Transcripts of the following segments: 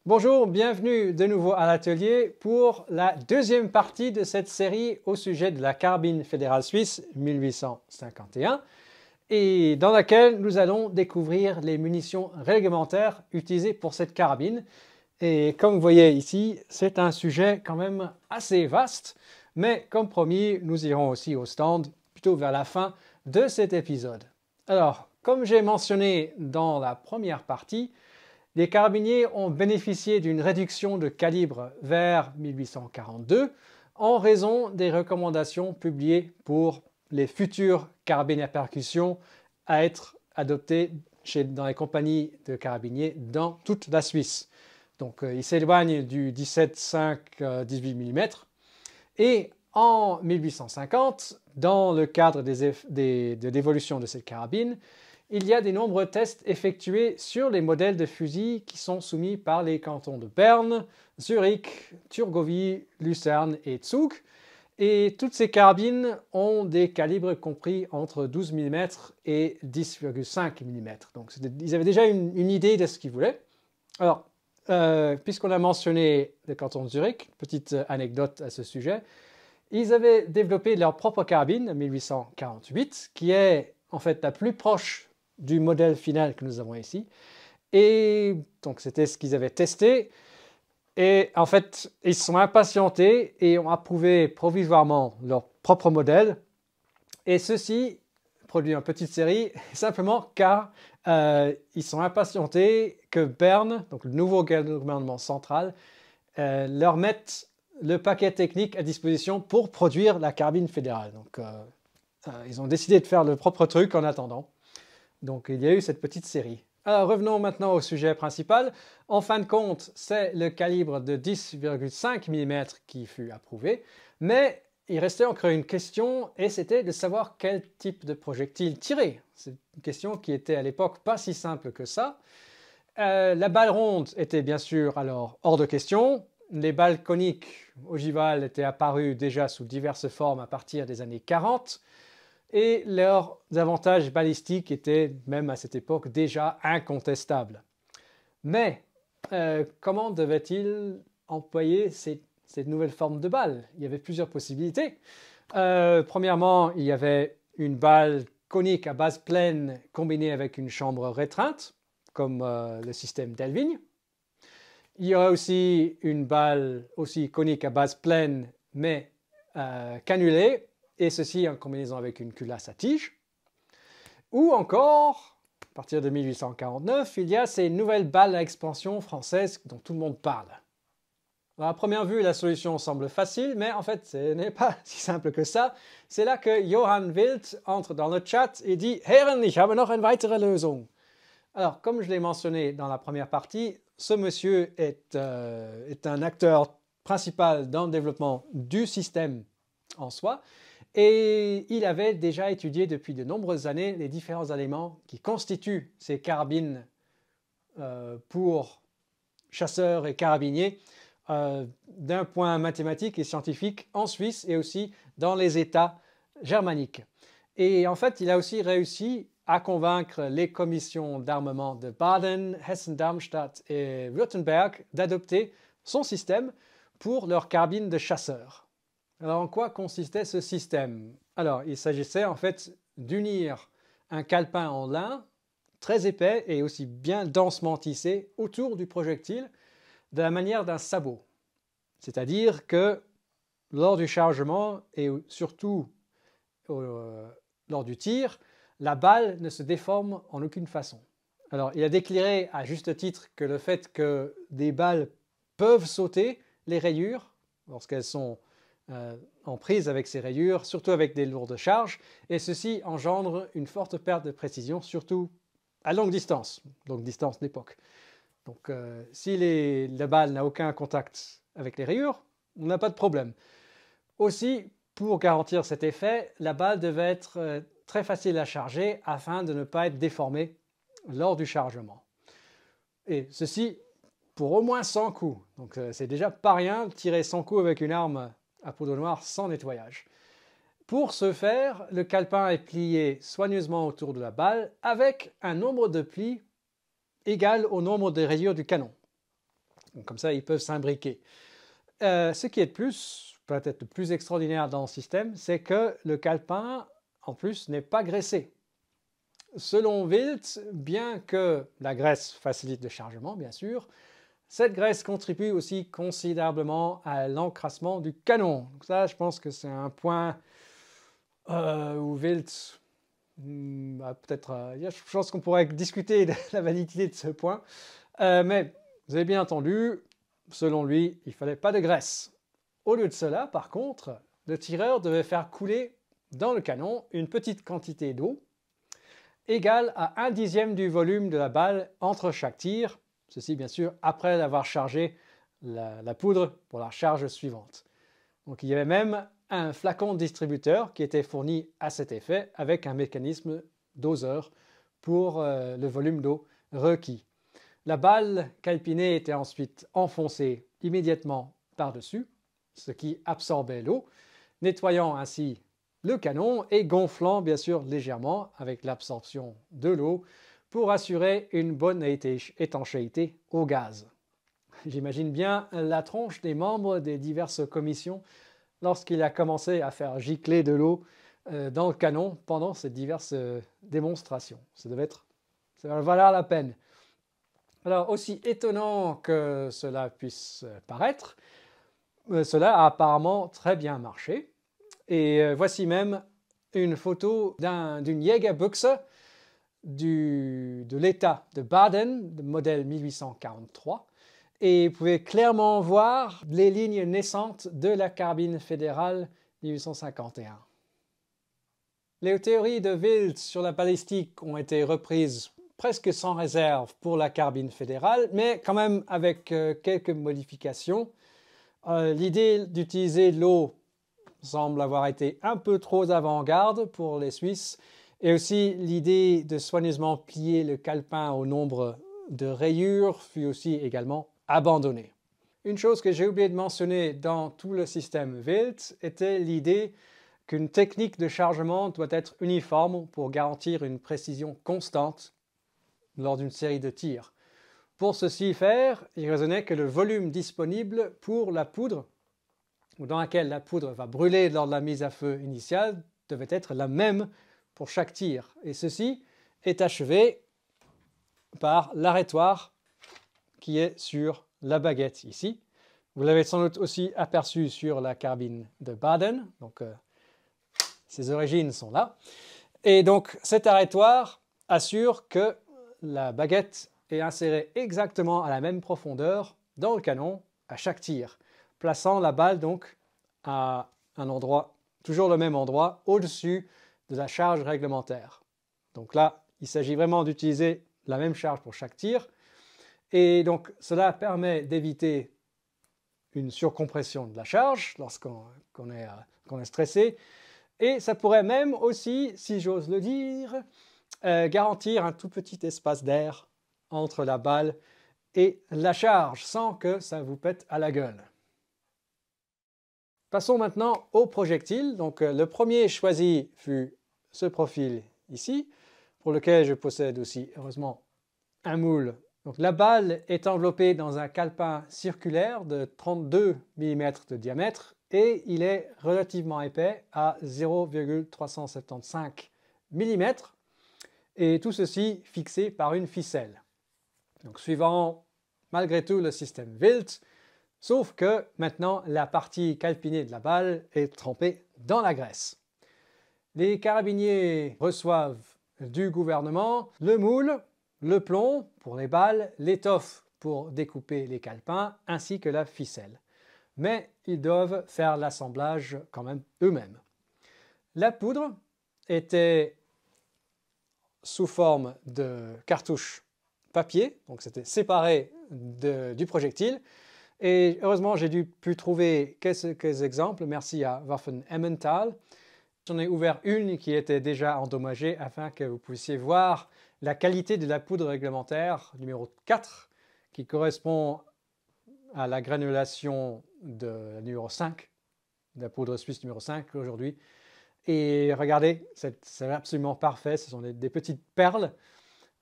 Bonjour, bienvenue de nouveau à l'atelier pour la deuxième partie de cette série au sujet de la carabine fédérale suisse 1851 et dans laquelle nous allons découvrir les munitions réglementaires utilisées pour cette carabine. Et comme vous voyez ici, c'est un sujet quand même assez vaste, mais comme promis, nous irons aussi au stand plutôt vers la fin de cet épisode. Alors, comme j'ai mentionné dans la première partie, les carabiniers ont bénéficié d'une réduction de calibre vers 1842 en raison des recommandations publiées pour les futures carabines à percussion à être adoptées dans les compagnies de carabiniers dans toute la Suisse. Donc ils s'éloignent du 17,5 18 mm et en 1850, dans le cadre de l'évolution de cette carabine, il y a de nombreux tests effectués sur les modèles de fusils qui sont soumis par les cantons de Berne, Zurich, Thurgovie, Lucerne et Zug. Et toutes ces carabines ont des calibres compris entre 12 mm et 10,5 mm. Donc ils avaient déjà une idée de ce qu'ils voulaient. Alors, puisqu'on a mentionné le canton de Zurich, petite anecdote à ce sujet, ils avaient développé leur propre carabine en 1848, qui est en fait la plus proche du modèle final que nous avons ici. Et donc c'était ce qu'ils avaient testé. Et en fait, ils se sont impatientés et ont approuvé provisoirement leur propre modèle. Et ceci, produit en petite série, simplement car ils sont impatientés que Berne, donc le nouveau gouvernement central, leur mette le paquet technique à disposition pour produire la carabine fédérale. Donc ils ont décidé de faire le propre truc en attendant. Donc il y a eu cette petite série. Alors revenons maintenant au sujet principal. En fin de compte, c'est le calibre de 10,5 mm qui fut approuvé, mais il restait encore une question et c'était de savoir quel type de projectile tirer. C'est une question qui était à l'époque pas si simple que ça. La balle ronde était bien sûr alors hors de question. Les balles coniques ogivales étaient apparues déjà sous diverses formes à partir des années 40. Et leurs avantages balistiques étaient, même à cette époque, déjà incontestables. Mais comment devaient-ils employer cette nouvelle forme de balle? Il y avait plusieurs possibilités. Premièrement, il y avait une balle conique à base pleine combinée avec une chambre restreinte, comme le système Delvigne. Il y aurait aussi une balle aussi conique à base pleine, mais cannulée, et ceci en combinaison avec une culasse à tige. Ou encore, à partir de 1849, il y a ces nouvelles balles à expansion françaises dont tout le monde parle. À première vue, la solution semble facile, mais en fait, ce n'est pas si simple que ça. C'est là que Johann Wild entre dans le chat et dit « Herren, ich habe noch eine weitere Lösung ». Alors, comme je l'ai mentionné dans la première partie, ce monsieur est un acteur principal dans le développement du système en soi. Et il avait déjà étudié depuis de nombreuses années les différents éléments qui constituent ces carabines pour chasseurs et carabiniers d'un point mathématique et scientifique en Suisse et aussi dans les États germaniques. Et en fait, il a aussi réussi à convaincre les commissions d'armement de Baden, Hessen-Darmstadt et Württemberg d'adopter son système pour leurs carabines de chasseurs. Alors, en quoi consistait ce système? Alors, il s'agissait en fait d'unir un calepin en lin très épais et aussi bien densément tissé autour du projectile de la manière d'un sabot. C'est-à-dire que lors du chargement et surtout lors du tir, la balle ne se déforme en aucune façon. Alors, il a déclaré à juste titre que le fait que des balles peuvent sauter les rayures lorsqu'elles sont en prise avec ces rayures, surtout avec des lourdes charges, et ceci engendre une forte perte de précision, surtout à longue distance d'époque. Donc si la balle n'a aucun contact avec les rayures, on n'a pas de problème. Aussi, pour garantir cet effet, la balle devait être très facile à charger afin de ne pas être déformée lors du chargement. Et ceci pour au moins 100 coups. Donc c'est déjà pas rien de tirer 100 coups avec une arme à poudre noire sans nettoyage. Pour ce faire, le calepin est plié soigneusement autour de la balle avec un nombre de plis égal au nombre de rayures du canon. Donc, comme ça, ils peuvent s'imbriquer. Ce qui est peut-être le plus extraordinaire dans le système, c'est que le calepin, en plus, n'est pas graissé. Selon Wildt, bien que la graisse facilite le chargement, bien sûr, cette graisse contribue aussi considérablement à l'encrassement du canon. Donc ça, je pense que c'est un point où Wildt, peut-être, je pense qu'on pourrait discuter de la validité de ce point. Mais vous avez bien entendu, selon lui, il ne fallait pas de graisse. Au lieu de cela, par contre, le tireur devait faire couler dans le canon une petite quantité d'eau égale à 1/10 du volume de la balle entre chaque tir, ceci bien sûr après avoir chargé la poudre pour la charge suivante. Donc il y avait même un flacon distributeur qui était fourni à cet effet avec un mécanisme doseur pour le volume d'eau requis. La balle calpinée était ensuite enfoncée immédiatement par-dessus, ce qui absorbait l'eau, nettoyant ainsi le canon et gonflant bien sûr légèrement avec l'absorption de l'eau pour assurer une bonne étanchéité au gaz. J'imagine bien la tronche des membres des diverses commissions lorsqu'il a commencé à faire gicler de l'eau dans le canon pendant ces diverses démonstrations. Ça va valoir la peine. Alors, aussi étonnant que cela puisse paraître, cela a apparemment très bien marché. Et voici même une photo d'une Jägerbuchse de l'État de Baden, de modèle 1843. Et vous pouvez clairement voir les lignes naissantes de la carbine fédérale 1851. Les théories de Wildt sur la balistique ont été reprises presque sans réserve pour la carbine fédérale, mais quand même avec quelques modifications. L'idée d'utiliser l'eau semble avoir été un peu trop avant-garde pour les Suisses, et aussi l'idée de soigneusement plier le calepin au nombre de rayures fut aussi également abandonnée. Une chose que j'ai oublié de mentionner dans tout le système Wildt était l'idée qu'une technique de chargement doit être uniforme pour garantir une précision constante lors d'une série de tirs. Pour ceci faire, il raisonnait que le volume disponible pour la poudre, ou dans laquelle la poudre va brûler lors de la mise à feu initiale, devait être la même pour chaque tir. Et ceci est achevé par l'arrêtoir qui est sur la baguette ici. Vous l'avez sans doute aussi aperçu sur la carbine de Baden, donc ses origines sont là. Et donc cet arrêtoir assure que la baguette est insérée exactement à la même profondeur dans le canon à chaque tir, plaçant la balle donc à un endroit, toujours le même endroit, au-dessus de la charge réglementaire. Donc là, il s'agit vraiment d'utiliser la même charge pour chaque tir. Et donc cela permet d'éviter une surcompression de la charge lorsqu'on est stressé. Et ça pourrait même aussi, si j'ose le dire, garantir un tout petit espace d'air entre la balle et la charge sans que ça vous pète à la gueule. Passons maintenant au projectile. Donc le premier choisi fut ce profil ici, pour lequel je possède aussi heureusement un moule. Donc la balle est enveloppée dans un calepin circulaire de 32 mm de diamètre et il est relativement épais à 0,375 mm et tout ceci fixé par une ficelle. Donc suivant malgré tout le système Wildt, sauf que maintenant la partie calpinée de la balle est trempée dans la graisse. Les carabiniers reçoivent du gouvernement le moule, le plomb pour les balles, l'étoffe pour découper les calepins ainsi que la ficelle. Mais ils doivent faire l'assemblage quand même eux-mêmes. La poudre était sous forme de cartouche papier, donc c'était séparé du projectile. Et heureusement, j'ai pu trouver quelques exemples, merci à Waffen Emmental. J'en ai ouvert une qui était déjà endommagée afin que vous puissiez voir la qualité de la poudre réglementaire numéro 4 qui correspond à la granulation de la numéro 5, de la poudre suisse numéro 5 aujourd'hui. Et regardez, c'est absolument parfait, ce sont des petites perles.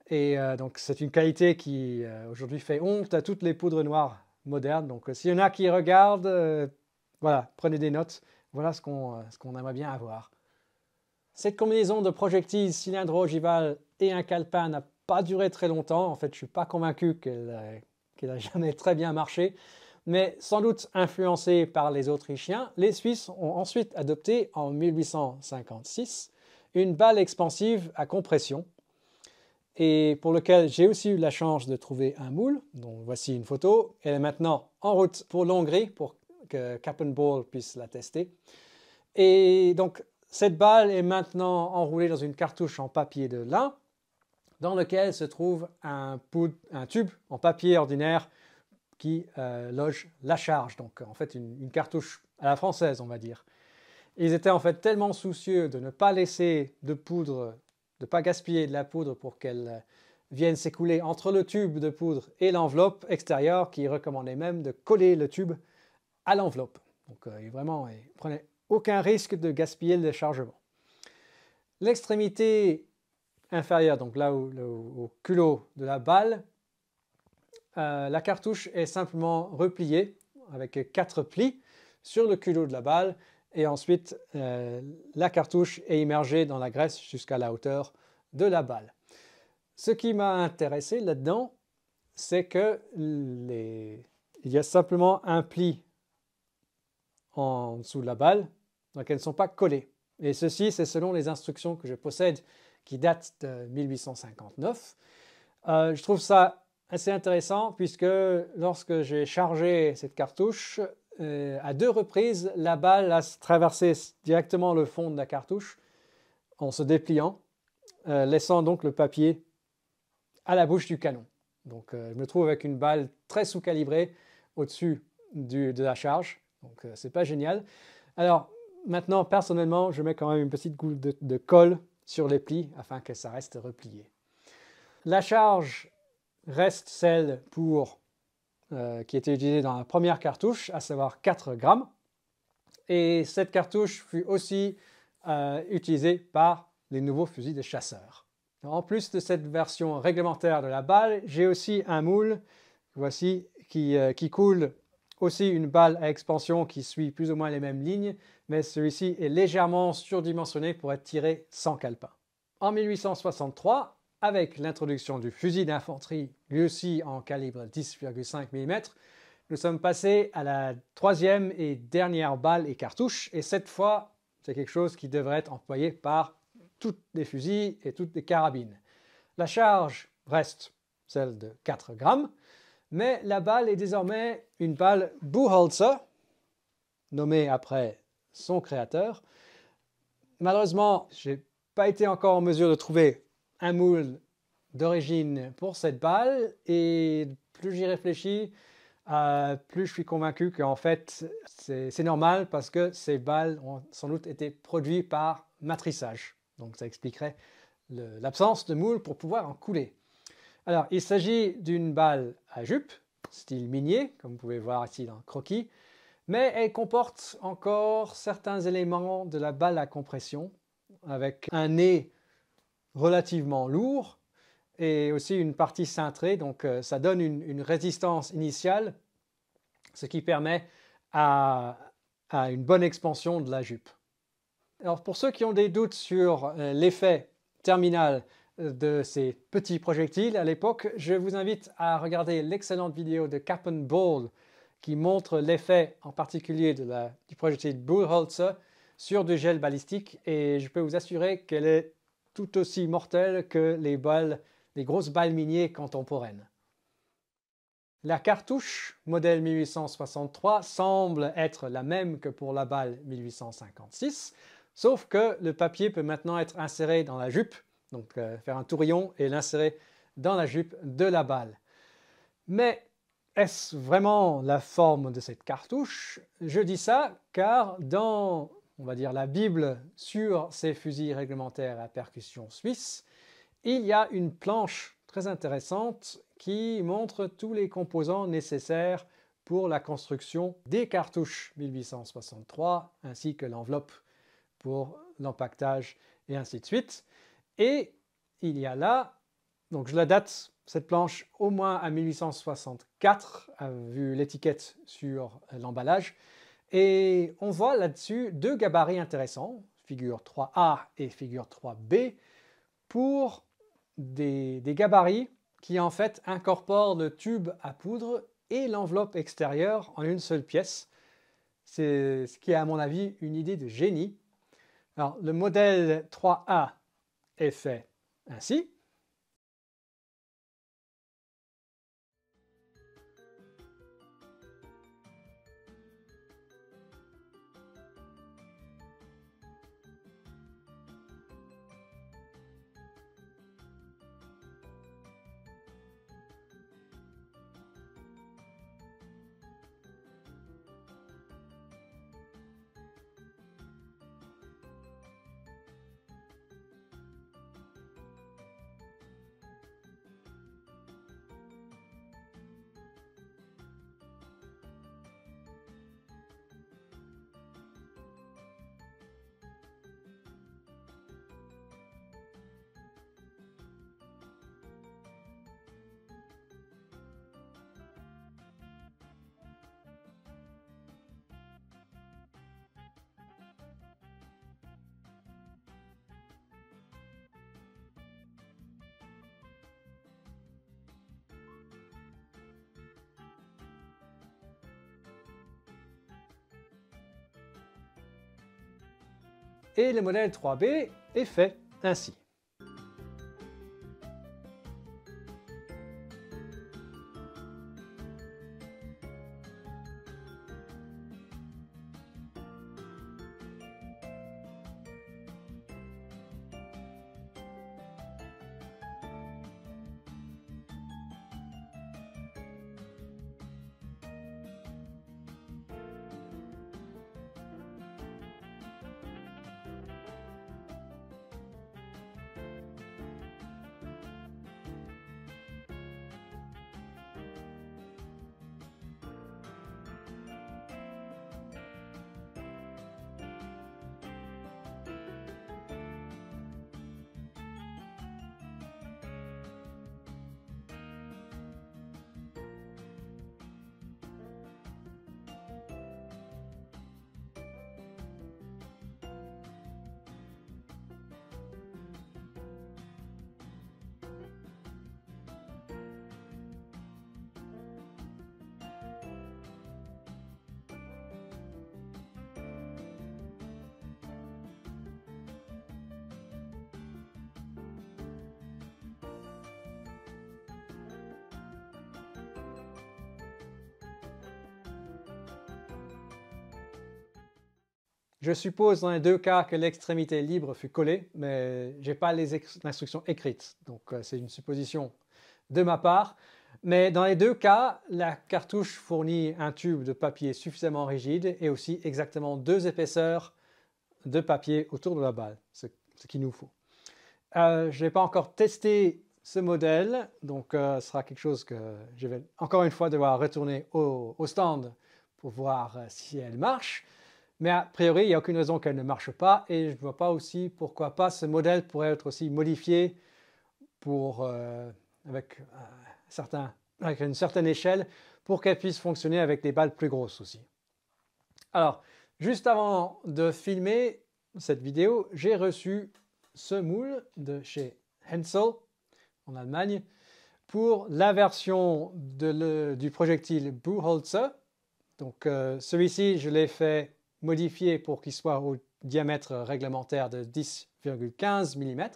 Et donc c'est une qualité qui aujourd'hui fait honte à toutes les poudres noires moderne. Donc s'il y en a qui regardent, voilà, prenez des notes. Voilà ce qu'on aimerait bien avoir. Cette combinaison de projectiles cylindro-ogivales et un calepin n'a pas duré très longtemps. En fait, je ne suis pas convaincu qu'elle a jamais très bien marché. Mais sans doute influencés par les Autrichiens, les Suisses ont ensuite adopté en 1856 une balle expansive à compression et pour lequel j'ai aussi eu la chance de trouver un moule, dont voici une photo. Elle est maintenant en route pour l'Hongrie pour que Cap & Ball puisse la tester. Et donc cette balle est maintenant enroulée dans une cartouche en papier de lin dans lequel se trouve un tube en papier ordinaire qui loge la charge, donc en fait une cartouche à la française on va dire. Ils étaient en fait tellement soucieux de ne pas laisser de poudre, de ne pas gaspiller de la poudre pour qu'elle vienne s'écouler entre le tube de poudre et l'enveloppe extérieure qu'ils recommandaient même de coller le tube à l'enveloppe. Donc vraiment, ils ne prenaient aucun risque de gaspiller le déchargement. L'extrémité inférieure, donc là au culot de la balle, la cartouche est simplement repliée avec 4 plis sur le culot de la balle et ensuite la cartouche est immergée dans la graisse jusqu'à la hauteur de la balle. Ce qui m'a intéressé là-dedans, c'est que il y a simplement un pli en dessous de la balle, donc elles ne sont pas collées. Et ceci, c'est selon les instructions que je possède qui datent de 1859. Je trouve ça assez intéressant puisque lorsque j'ai chargé cette cartouche, à 2 reprises, la balle a traversé directement le fond de la cartouche en se dépliant, laissant donc le papier à la bouche du canon. Donc je me trouve avec une balle très sous-calibrée au-dessus de la charge, donc c'est pas génial. Alors maintenant, personnellement, je mets quand même une petite goutte de colle sur les plis afin que ça reste replié. La charge reste celle qui était utilisée dans la première cartouche, à savoir 4 grammes. Et cette cartouche fut aussi utilisée par les nouveaux fusils de chasseurs. En plus de cette version réglementaire de la balle, j'ai aussi un moule, voici, qui coule aussi une balle à expansion qui suit plus ou moins les mêmes lignes, mais celui-ci est légèrement surdimensionné pour être tiré sans calepin. En 1863, avec l'introduction du fusil d'infanterie, lui aussi en calibre 10,5 mm, nous sommes passés à la 3e et dernière balle et cartouche, et cette fois, c'est quelque chose qui devrait être employé par tous les fusils et toutes les carabines. La charge reste celle de 4 grammes, mais la balle est désormais une balle Buchholzer, nommée après son créateur. Malheureusement, je n'ai pas été encore en mesure de trouver un moule d'origine pour cette balle et plus j'y réfléchis, plus je suis convaincu qu'en fait c'est normal parce que ces balles ont sans doute été produites par matrissage. Donc ça expliquerait l'absence de moule pour pouvoir en couler. Alors il s'agit d'une balle à jupe, style minier, comme vous pouvez voir ici dans le croquis, mais elle comporte encore certains éléments de la balle à compression avec un nez relativement lourd et aussi une partie cintrée, donc ça donne une résistance initiale, ce qui permet à une bonne expansion de la jupe. Alors pour ceux qui ont des doutes sur l'effet terminal de ces petits projectiles à l'époque, je vous invite à regarder l'excellente vidéo de Cap & Ball qui montre l'effet en particulier du projectile Buchholzer sur du gel balistique et je peux vous assurer qu'elle est tout aussi mortelle que les grosses balles miniers contemporaines. La cartouche modèle 1863 semble être la même que pour la balle 1856, sauf que le papier peut maintenant être inséré dans la jupe, donc faire un tourillon et l'insérer dans la jupe de la balle. Mais est-ce vraiment la forme de cette cartouche? Je dis ça car dans, on va dire, la Bible sur ces fusils réglementaires à percussion suisse, il y a une planche très intéressante qui montre tous les composants nécessaires pour la construction des cartouches 1863 ainsi que l'enveloppe pour l'empaquetage et ainsi de suite. Et il y a là Donc je la date, cette planche, au moins à 1864, vu l'étiquette sur l'emballage. Et on voit là-dessus deux gabarits intéressants, figure 3A et figure 3B, pour des gabarits qui en fait incorporent le tube à poudre et l'enveloppe extérieure en une seule pièce. C'est ce qui est à mon avis une idée de génie. Alors le modèle 3A est fait ainsi. Et le modèle 3B est fait ainsi. Je suppose dans les deux cas que l'extrémité libre fut collée, mais je n'ai pas les instructions écrites, donc c'est une supposition de ma part. Mais dans les deux cas, la cartouche fournit un tube de papier suffisamment rigide et aussi exactement 2 épaisseurs de papier autour de la balle, ce qu'il nous faut. Je n'ai pas encore testé ce modèle, donc ce sera quelque chose que je vais encore une fois devoir retourner au stand pour voir si elle marche. Mais a priori, il n'y a aucune raison qu'elle ne marche pas et je ne vois pas aussi pourquoi pas ce modèle pourrait être aussi modifié avec une certaine échelle pour qu'elle puisse fonctionner avec des balles plus grosses aussi. Alors, juste avant de filmer cette vidéo, j'ai reçu ce moule de chez Hensel en Allemagne pour la version du projectile Buchholzer. Donc celui-ci, je l'ai fait modifié pour qu'il soit au diamètre réglementaire de 10,15 mm.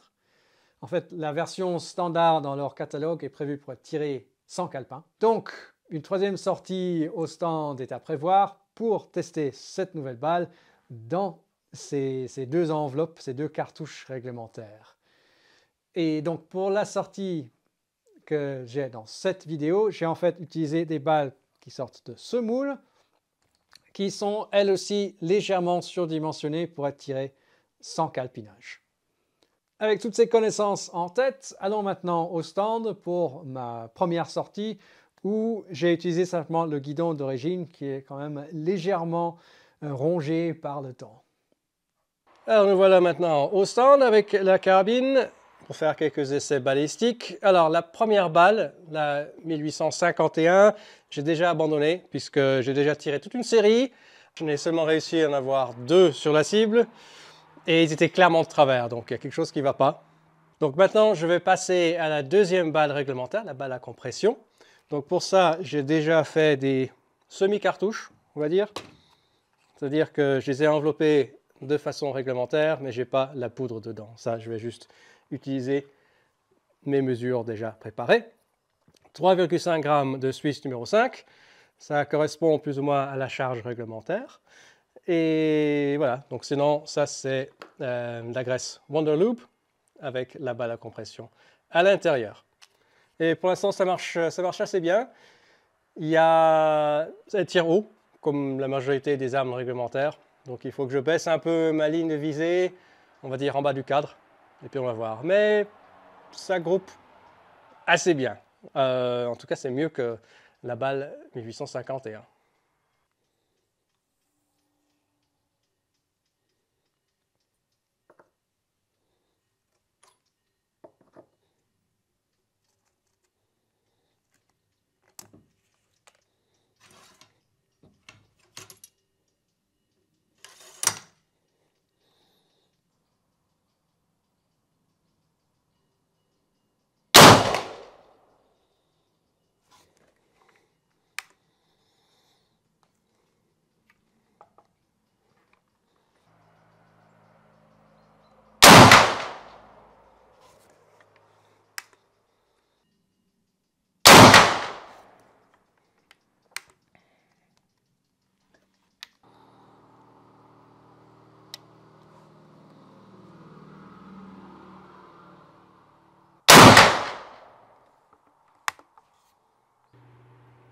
En fait, la version standard dans leur catalogue est prévue pour être tirée sans calepin. Donc, une troisième sortie au stand est à prévoir pour tester cette nouvelle balle dans ces deux enveloppes, ces deux cartouches réglementaires. Et donc, pour la sortie que j'ai dans cette vidéo, j'ai en fait utilisé des balles qui sortent de ce moule, qui sont elles aussi légèrement surdimensionnées pour être tirées sans calpinage. Avec toutes ces connaissances en tête, allons maintenant au stand pour ma première sortie où j'ai utilisé simplement le guidon d'origine qui est quand même légèrement rongé par le temps. Alors nous voilà maintenant au stand avec la carabine pour faire quelques essais balistiques. Alors la première balle, la 1851, j'ai déjà abandonné puisque j'ai déjà tiré toute une série. Je n'ai seulement réussi à en avoir 2 sur la cible et ils étaient clairement de travers, donc il y a quelque chose qui ne va pas. Donc maintenant, je vais passer à la deuxième balle réglementaire, la balle à compression. Donc pour ça, j'ai déjà fait des semi-cartouches, on va dire. C'est-à-dire que je les ai enveloppées de façon réglementaire, mais je n'ai pas la poudre dedans. Ça, je vais juste utiliser mes mesures déjà préparées. 3,5 g de Suisse numéro 5. Ça correspond plus ou moins à la charge réglementaire. Et voilà, donc sinon, ça c'est la graisse Wonderloop avec la balle à compression à l'intérieur. Et pour l'instant, ça marche assez bien. Elle tire haut, comme la majorité des armes réglementaires. Donc il faut que je baisse un peu ma ligne de visée, on va dire en bas du cadre. Et puis on va voir. Mais ça groupe assez bien. En tout cas, c'est mieux que la balle 1851.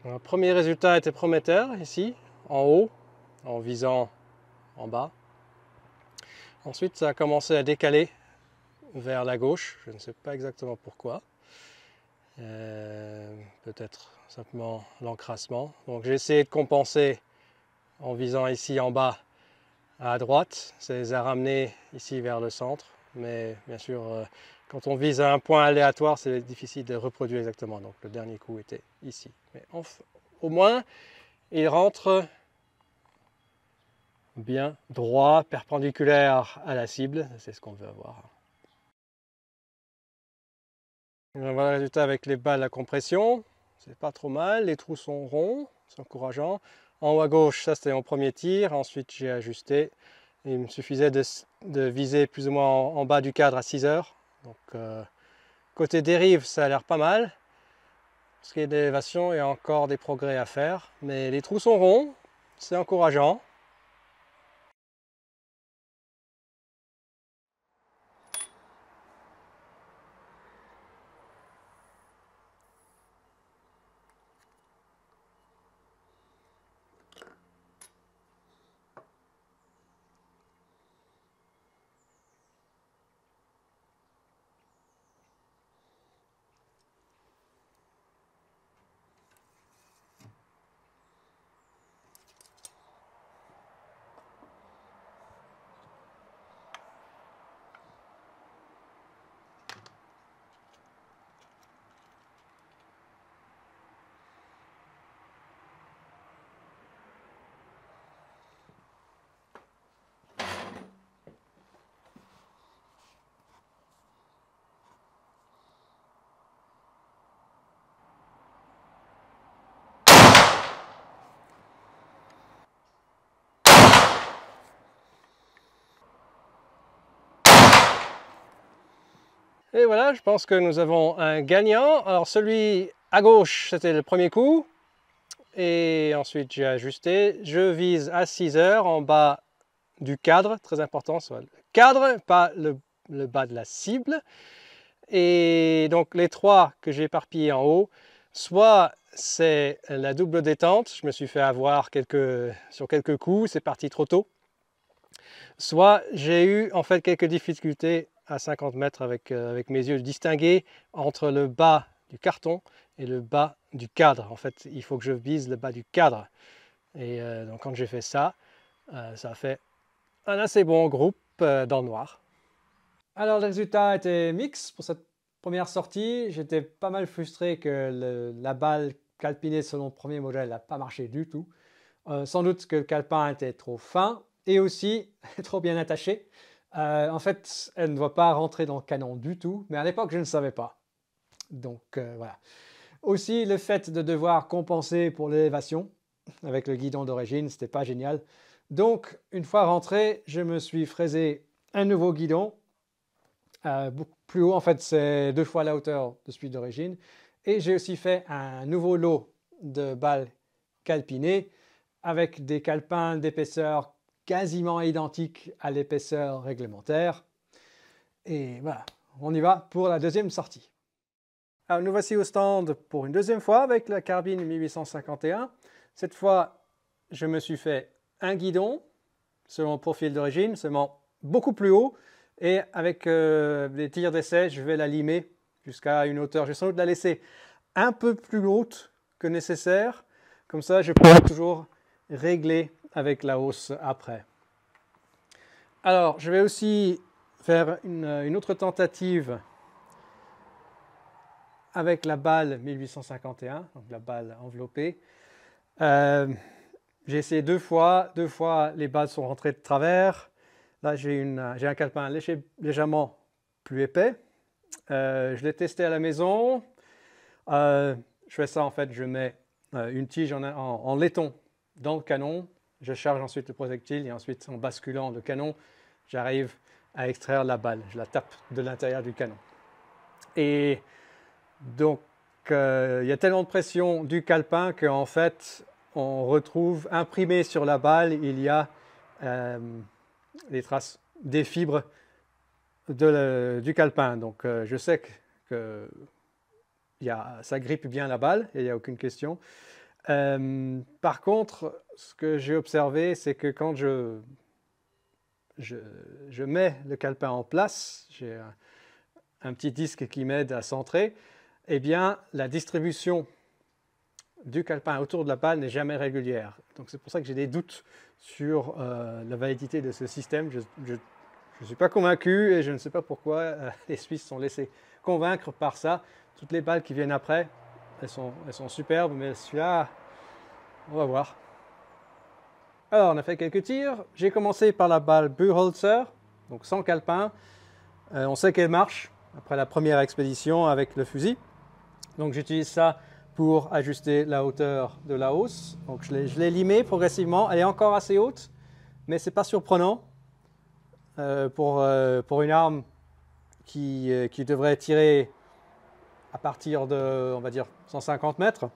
Le premier résultat était prometteur ici, en haut, en visant en bas. Ensuite, ça a commencé à décaler vers la gauche, je ne sais pas exactement pourquoi. Peut-être simplement l'encrassement. Donc j'ai essayé de compenser en visant ici en bas à droite. Ça les a ramenés ici vers le centre. Mais bien sûr, quand on vise à un point aléatoire, c'est difficile de reproduire exactement. Donc le dernier coup était ici. Mais au moins, il rentre bien droit, perpendiculaire à la cible. C'est ce qu'on veut avoir. Voilà le résultat avec les balles à compression. C'est pas trop mal. Les trous sont ronds, c'est encourageant. En haut à gauche, ça c'était mon premier tir. Ensuite, j'ai ajusté. Il me suffisait de viser plus ou moins en bas du cadre à 6 heures. Donc, côté dérive, ça a l'air pas mal. Pour ce qui est d'élévation, il y a encore des progrès à faire. Mais les trous sont ronds, c'est encourageant. Et voilà, je pense que nous avons un gagnant. Alors celui à gauche, c'était le premier coup. Et ensuite, j'ai ajusté. Je vise à 6 heures en bas du cadre, très important, soit le cadre, pas le bas de la cible. Et donc les 3 que j'ai éparpillés en haut, soit c'est la double détente, je me suis fait avoir sur quelques coups, c'est parti trop tôt. Soit j'ai eu en fait quelques difficultés à 50 mètres avec mes yeux, de distinguer entre le bas du carton et le bas du cadre. En fait, il faut que je vise le bas du cadre. Et donc quand j'ai fait ça, ça a fait un assez bon groupe dans le noir. Alors, le résultat était mixte pour cette première sortie. J'étais pas mal frustré que la balle calpinée selon le premier modèle n'a pas marché du tout. Sans doute que le calepin était trop fin et aussi trop bien attaché. En fait, elle ne va pas rentrer dans le canon du tout, mais à l'époque, je ne savais pas. Donc, voilà. Aussi, le fait de devoir compenser pour l'élévation avec le guidon d'origine, c'était pas génial. Donc, une fois rentré, je me suis fraisé un nouveau guidon, beaucoup plus haut. En fait, c'est 2 fois la hauteur de celui d'origine. Et j'ai aussi fait un nouveau lot de balles calpinées avec des calepins d'épaisseur quasiment identiques à l'épaisseur réglementaire. Et voilà, on y va pour la deuxième sortie. Alors, nous voici au stand pour une deuxième fois avec la carbine 1851. Cette fois, je me suis fait un guidon selon le profil d'origine, seulement beaucoup plus haut. Et avec des tirs d'essai, je vais la limer jusqu'à une hauteur. Je vais sans doute la laisser un peu plus haute que nécessaire. Comme ça, je pourrai toujours régler avec la hausse après. Alors, je vais aussi faire une autre tentative avec la balle 1851, donc la balle enveloppée. J'ai essayé 2 fois. 2 fois, les balles sont rentrées de travers. Là, j'ai un calepin légèrement plus épais. Je l'ai testé à la maison. Je fais ça, en fait, je mets une tige en laiton dans le canon. Je charge ensuite le projectile et ensuite, en basculant le canon, j'arrive à extraire la balle. Je la tape de l'intérieur du canon. Et donc, il y a tellement de pression du calepin qu'en fait, on retrouve imprimé sur la balle, il y a les traces des fibres du calepin. Donc, je sais que ça grippe bien la balle, il n'y a aucune question. Par contre, ce que j'ai observé, c'est que quand je mets le calepin en place, j'ai un petit disque qui m'aide à centrer, eh bien, la distribution du calepin autour de la balle n'est jamais régulière. Donc, c'est pour ça que j'ai des doutes sur la validité de ce système. Je ne suis pas convaincu et je ne sais pas pourquoi les Suisses sont laissés convaincre par ça. Toutes les balles qui viennent après, elles sont superbes, mais celui-là, on va voir. Alors, on a fait quelques tirs. J'ai commencé par la balle Buchholzer, donc sans calepin. On sait qu'elle marche après la première expédition avec le fusil. Donc, j'utilise ça pour ajuster la hauteur de la hausse. Donc, je l'ai limée progressivement. Elle est encore assez haute, mais ce n'est pas surprenant pour une arme qui devrait tirer à partir de, on va dire, 150 mètres.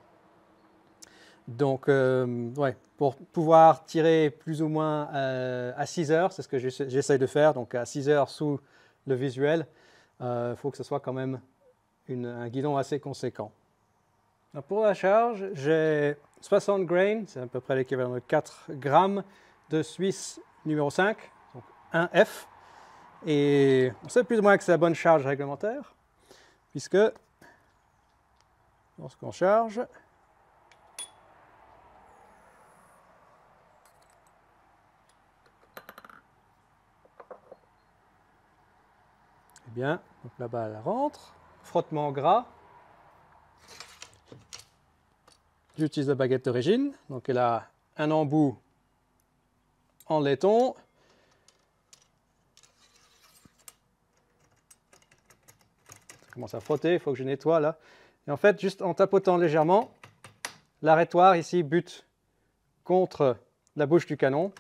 Donc, ouais, pour pouvoir tirer plus ou moins à 6 heures, c'est ce que j'essaie de faire. Donc, à 6 heures sous le visuel, il faut que ce soit quand même un guidon assez conséquent. Alors, pour la charge, j'ai 60 grains, c'est à peu près l'équivalent de 4 grammes de Suisse numéro 5, donc 1F. Et on sait plus ou moins que c'est la bonne charge réglementaire, puisque lorsqu'on charge, eh bien, donc la balle rentre, frottement gras. J'utilise la baguette d'origine, donc elle a un embout en laiton. Ça commence à frotter, il faut que je nettoie là. Et en fait, juste en tapotant légèrement, l'arrêtoire ici bute contre la bouche du canon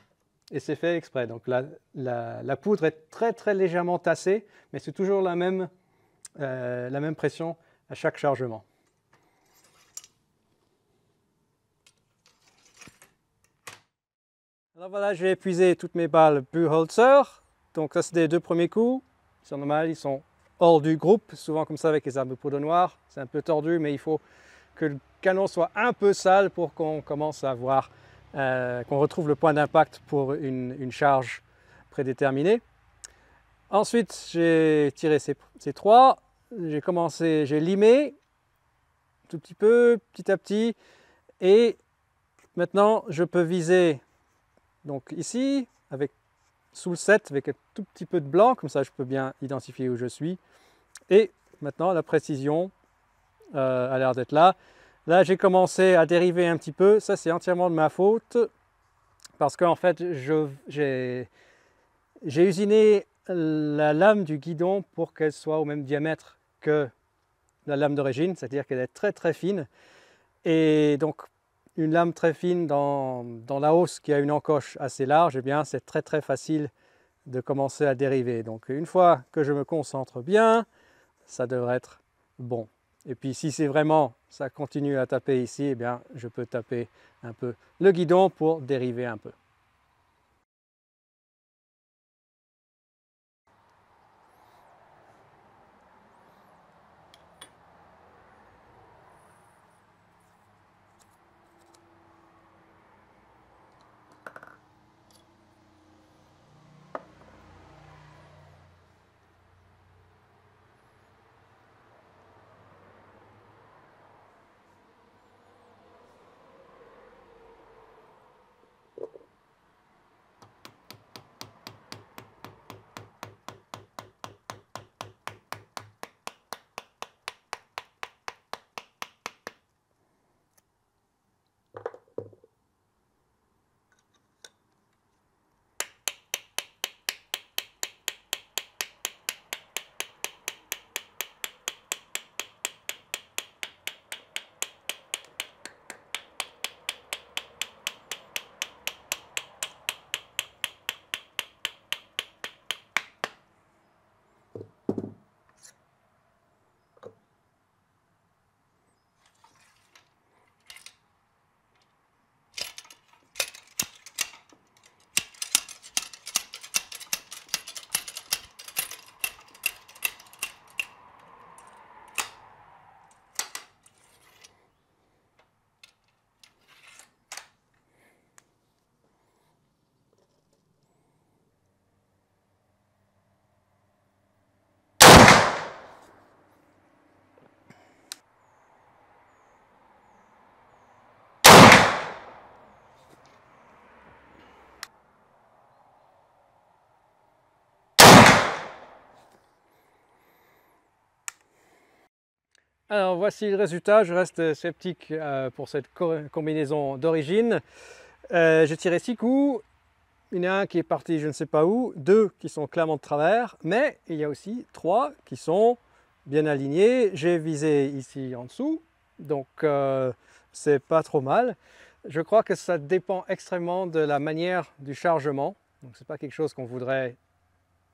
et c'est fait exprès. Donc la poudre est très très légèrement tassée, mais c'est toujours la même pression à chaque chargement. Alors voilà, j'ai épuisé toutes mes balles Buchholzer. Donc ça, c'est les 2 premiers coups. Ils sont normaux, ils sont hors du groupe. Souvent comme ça avec les armes de poudre noire. C'est un peu tordu, mais il faut que le canon soit un peu sale pour qu'on commence à voir, qu'on retrouve le point d'impact pour une charge prédéterminée. Ensuite, j'ai tiré ces 3. J'ai limé tout petit peu, petit à petit. Et maintenant, je peux viser donc ici, avec sous le 7 avec un tout petit peu de blanc, comme ça je peux bien identifier où je suis. Et maintenant la précision a l'air d'être là. Là j'ai commencé à dériver un petit peu, ça c'est entièrement de ma faute, parce qu'en fait j'ai usiné la lame du guidon pour qu'elle soit au même diamètre que la lame d'origine, c'est-à-dire qu'elle est très très fine. Et donc une lame très fine dans la hausse qui a une encoche assez large, eh bien c'est très très facile de commencer à dériver. Donc une fois que je me concentre bien, ça devrait être bon. Et puis si c'est vraiment, ça continue à taper ici, eh bien je peux taper un peu le guidon pour dériver un peu. Alors voici le résultat, je reste sceptique pour cette combinaison d'origine. J'ai tiré 6 coups, il y en a un qui est parti je ne sais pas où, 2 qui sont clairement de travers, mais il y a aussi 3 qui sont bien alignés. J'ai visé ici en dessous, donc c'est pas trop mal. Je crois que ça dépend extrêmement de la manière du chargement, donc c'est pas quelque chose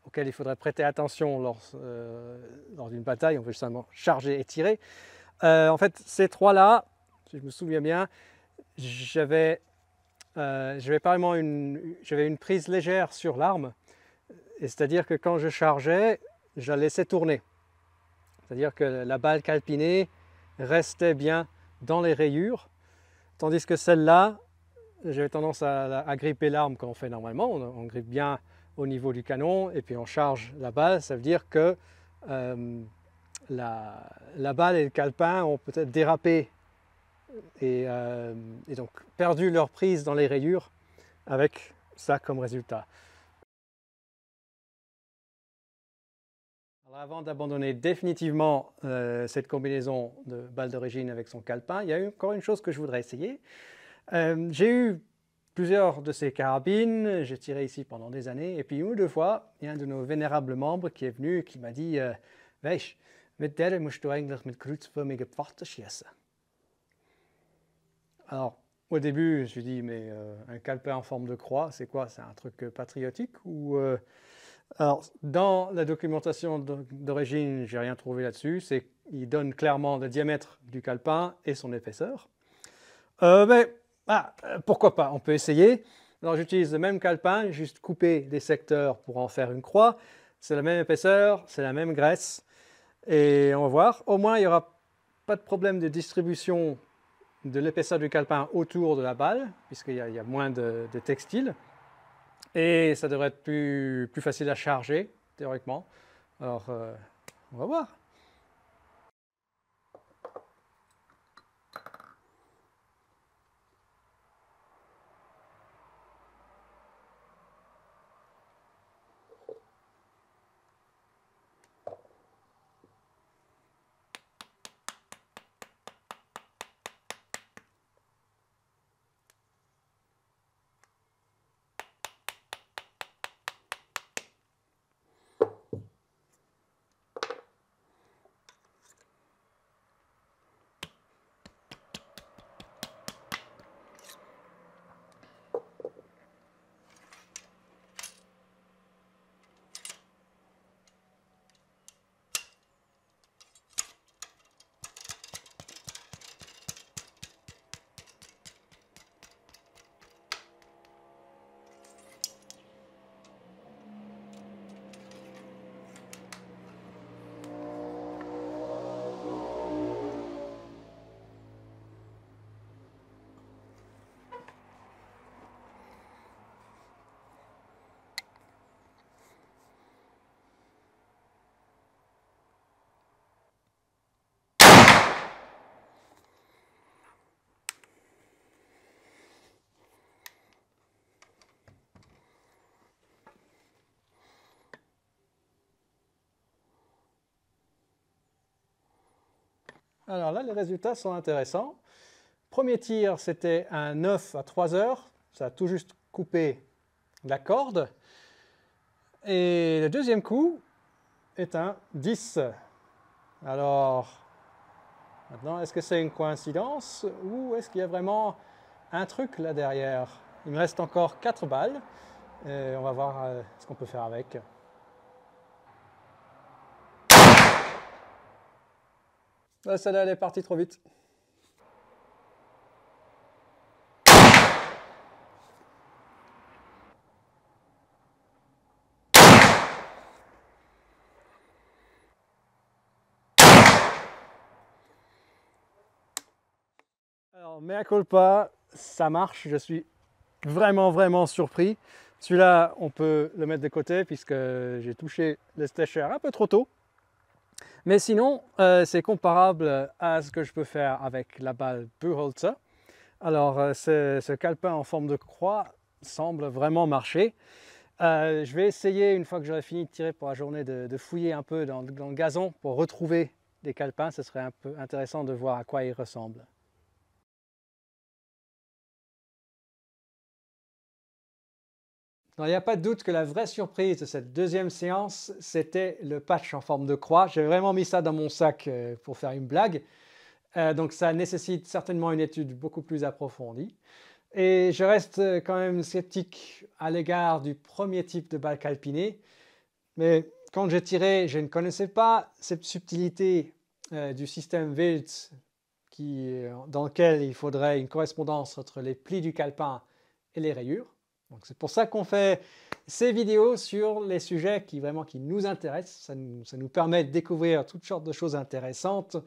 auquel il faudrait prêter attention lors d'une bataille. On veut justement charger et tirer. En fait, ces trois-là, si je me souviens bien, j'avais une prise légère sur l'arme, et c'est-à-dire que quand je chargeais, je la laissais tourner. C'est-à-dire que la balle calpinée restait bien dans les rayures, tandis que celle-là, j'avais tendance à gripper l'arme comme on fait normalement. On grippe bien au niveau du canon et puis on charge la balle. Ça veut dire que la balle et le calepin ont peut-être dérapé et donc perdu leur prise dans les rayures avec ça comme résultat. Alors avant d'abandonner définitivement cette combinaison de balles d'origine avec son calepin, il y a encore une chose que je voudrais essayer. J'ai eu plusieurs de ces carabines, j'ai tiré ici pendant des années, et puis une ou deux fois, il y a un de nos vénérables membres qui est venu et qui m'a dit Weisst, mit der musst du eigentlich mit kreuzförmigen Pfaden schießen. Alors, au début, je me suis dit, mais un calepin en forme de croix, c'est quoi? C'est un truc patriotique ou Alors, dans la documentation d'origine, j'ai rien trouvé là-dessus. Il donne clairement le diamètre du calepin et son épaisseur. Pourquoi pas, on peut essayer. Alors j'utilise le même calepin, juste couper des secteurs pour en faire une croix. C'est la même épaisseur, c'est la même graisse. Et on va voir, au moins il n'y aura pas de problème de distribution de l'épaisseur du calepin autour de la balle, puisqu'il y a moins de textile. Et ça devrait être plus facile à charger, théoriquement. Alors, on va voir. Alors là, les résultats sont intéressants. Premier tir, c'était un 9 à 3 heures. Ça a tout juste coupé la corde. Et le deuxième coup est un 10. Alors, maintenant, est-ce que c'est une coïncidence ou est-ce qu'il y a vraiment un truc là derrière? Il me reste encore 4 balles. Et on va voir ce qu'on peut faire avec. Celle-là, elle est partie trop vite. Alors, mea culpa, ça marche. Je suis vraiment surpris. Celui-là, on peut le mettre de côté puisque j'ai touché le stasher un peu trop tôt. Mais sinon, c'est comparable à ce que je peux faire avec la balle Buchholzer. Alors, ce calepin en forme de croix semble vraiment marcher. Je vais essayer, une fois que j'aurai fini de tirer pour la journée, de fouiller un peu dans le gazon pour retrouver des calepins. Ce serait un peu intéressant de voir à quoi ils ressemblent. Il n'y a pas de doute que la vraie surprise de cette deuxième séance, c'était le patch en forme de croix. J'ai vraiment mis ça dans mon sac pour faire une blague. Donc ça nécessite certainement une étude beaucoup plus approfondie. Et je reste quand même sceptique à l'égard du premier type de balle calpinée. Mais quand j'ai tiré, je ne connaissais pas cette subtilité du système Wild dans lequel il faudrait une correspondance entre les plis du calepin et les rayures. Donc c'est pour ça qu'on fait ces vidéos sur les sujets qui nous intéressent. Ça nous permet de découvrir toutes sortes de choses intéressantes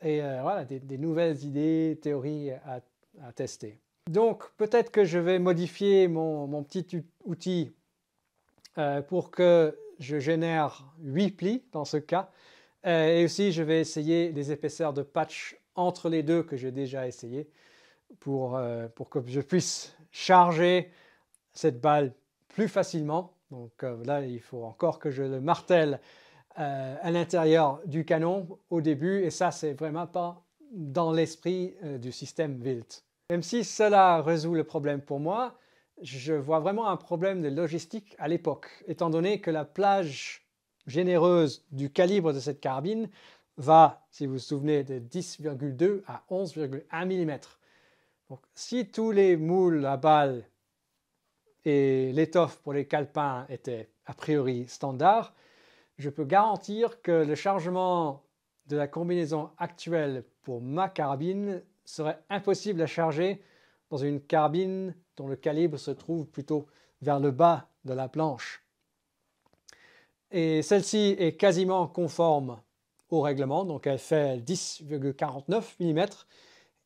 et voilà, des nouvelles idées, théories à tester. Donc peut-être que je vais modifier mon petit outil pour que je génère 8 plis dans ce cas. Et aussi je vais essayer des épaisseurs de patch entre les deux que j'ai déjà essayé pour que je puisse charger cette balle plus facilement. Donc là, il faut encore que je le martèle à l'intérieur du canon au début. Et ça, c'est vraiment pas dans l'esprit du système Wild. Même si cela résout le problème pour moi, je vois vraiment un problème de logistique à l'époque, étant donné que la plage généreuse du calibre de cette carabine va, si vous vous souvenez, de 10,2 à 11,1 mm. Donc, si tous les moules à balles et l'étoffe pour les calepins était a priori standard, je peux garantir que le chargement de la combinaison actuelle pour ma carabine serait impossible à charger dans une carabine dont le calibre se trouve plutôt vers le bas de la planche. Et celle-ci est quasiment conforme au règlement, donc elle fait 10,49 mm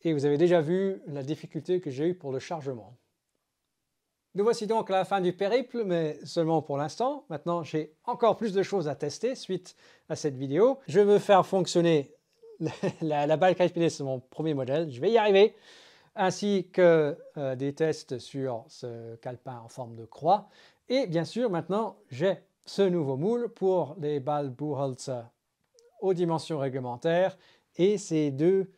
et vous avez déjà vu la difficulté que j'ai eue pour le chargement. Nous voici donc à la fin du périple, mais seulement pour l'instant. Maintenant, j'ai encore plus de choses à tester suite à cette vidéo. Je veux faire fonctionner la balle calpinée sur mon premier modèle. Je vais y arriver. Ainsi que des tests sur ce calepin en forme de croix. Et bien sûr, maintenant, j'ai ce nouveau moule pour les balles Buchholzer aux dimensions réglementaires et ces deux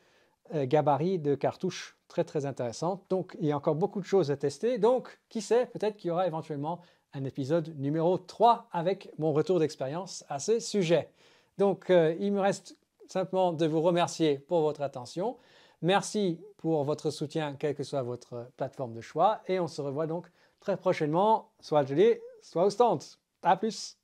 gabarits de cartouches très intéressantes. Donc, il y a encore beaucoup de choses à tester. Donc, qui sait, peut-être qu'il y aura éventuellement un épisode numéro 3 avec mon retour d'expérience à ce sujet. Donc, il me reste simplement de vous remercier pour votre attention. Merci pour votre soutien, quelle que soit votre plateforme de choix. Et on se revoit donc très prochainement, soit gelé, soit au stand. À plus!